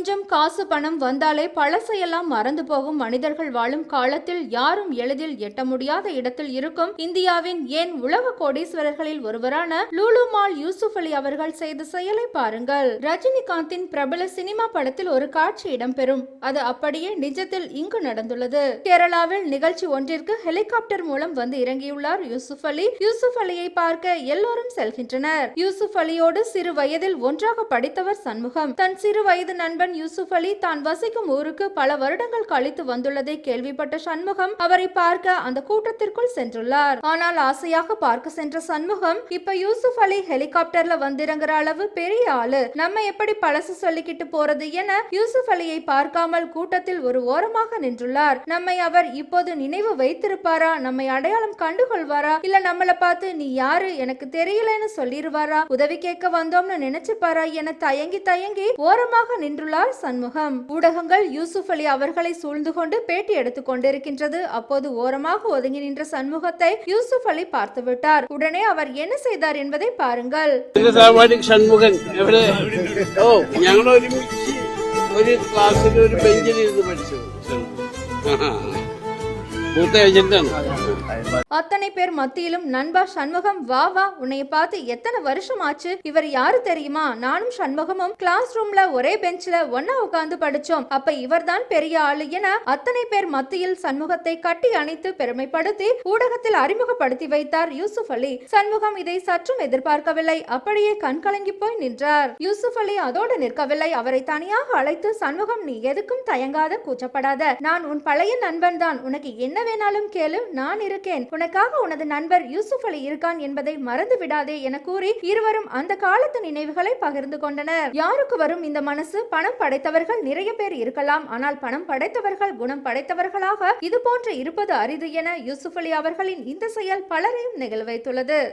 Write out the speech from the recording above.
கொஞ்சம் காசு பணம் வந்தாலே பழசையெல்லாம் மறந்து போகும் மனிதர்கள் வாழும் காலத்தில் யாரும் எளிதில் எட்ட முடியாத இடத்தில் இருக்கும் இந்தியாவின் ஏன் உலக கோடீஸ்வரர்களில் ஒருவரான லூலு மால் யூசுப் அலி அவர்கள் செய்த செயலை பாருங்கள். ரஜினிகாந்தின் பிரபல சினிமா படத்தில் ஒரு காட்சி இடம்பெறும். அது அப்படியே நிஜத்தில் இங்கு நடந்துள்ளது. கேரளாவில் நிகழ்ச்சி ஒன்றிற்கு ஹெலிகாப்டர் மூலம் வந்து இறங்கியுள்ளார் யூசுப் அலி. யூசுப் அலியை பார்க்க எல்லோரும் செல்கின்றனர். யூசுப் அலியோடு சிறு வயதில் ஒன்றாக படித்தவர் சண்முகம். தன் சிறு வயது நண்பன் யூசுப் அலி தான் வசிக்கும் ஊருக்கு பல வருடங்கள் கழித்து வந்துள்ளதை கேள்விப்பட்ட சண்முகம் அவரை பார்க்க அந்த கூட்டத்திற்குள் சென்றுள்ளார். ஆனால் ஆசையாக பார்க்க சென்ற சண்முகம் இப்ப யூசுப் அலி ஹெலிகாப்டர்ல வந்திறங்குற அளவு பெரிய ஆளு, நம்ம எப்படி பழசு சொல்லிக்கிட்டு போறது என யூசுப் அலியை பார்க்காமல் கூட்டத்தில் ஒரு ஓரமாக நின்றுள்ளார். நம்மை அவர் இப்போது நினைவு வைத்திருப்பாரா, நம்மை அடையாளம் கண்டுகொள்வாரா, இல்ல நம்மள பார்த்து நீ யாரு எனக்கு தெரியலன்னு சொல்லிருவாரா, உதவி கேட்க வந்தோம்னு நினைச்சுப்பாரா என தயங்கி ஓரமாக நின்றுள்ளார் சண்முகம். ஊடகங்கள் யூசுப் அலி அவர்களை சூழ்ந்து கொண்டு பேட்டி எடுத்துக் கொண்டிருக்கின்றது. அப்போது ஓரமாக ஒதுங்கி நின்ற சண்முகத்தை யூசுப் அலி பார்த்து விட்டார். உடனே அவர் என்ன செய்தார் என்பதை பாருங்கள். சண்முகன் ഒരു ക്ലാസ്സിൽ ഒരു ബെഞ്ചിൽ ഇരുന്ന് പഠിച്ചു. அத்தனை பேர் மத்தியிலும் நண்பா சண்முகம் வா வா, உன்னை பார்த்து எத்தனை வருஷம் ஆச்சு, இவர் யாரு தெரியுமா, நானும் சண்முகமும் கிளாஸ் ரூம்ல ஒரே பெஞ்ச்ல ஒன்னா உட்கார்ந்து படிச்சோம், அப்ப இவர் தான் பெரிய ஆளு என அத்தனை பேர் மத்தியில் சண்முகத்தை கட்டி அணைத்து பெருமைப்படுத்தி ஊடகத்தில் அறிமுகப்படுத்தி வைத்தார் யூசுப் அலி. சண்முகம் இதை சற்றும் எதிர்பார்க்கவில்லை. அப்படியே கண்கலங்கி போய் நின்றார். யூசுப் அலி அதோடு நிற்கவில்லை. அவரை தனியாக அழைத்து சண்முகம், நீ எதுக்கும் தயங்காத, கூச்சப்படாத, நான் உன் பழைய நண்பன் தான், உனக்கு என்ன வேணாலும் கேளு, நான் இருக்கேன், உனக்காக உனது நண்பர் யூசுப் அலி இருக்கான் என்பதை மறந்து விடாதே என கூறி இருவரும் அந்த காலத்து நினைவுகளை பகிர்ந்து கொண்டனர். யாருக்கு வரும் இந்த மனசு? பணம் படைத்தவர்கள் நிறைய பேர் இருக்கலாம், ஆனால் பணம் படைத்தவர்கள் குணம் படைத்தவர்களாக இது போன்று இருப்பது அரிது என யூசுப் அலி அவர்களின் இந்த செயல் பலரையும் நிகழ வைத்துள்ளது.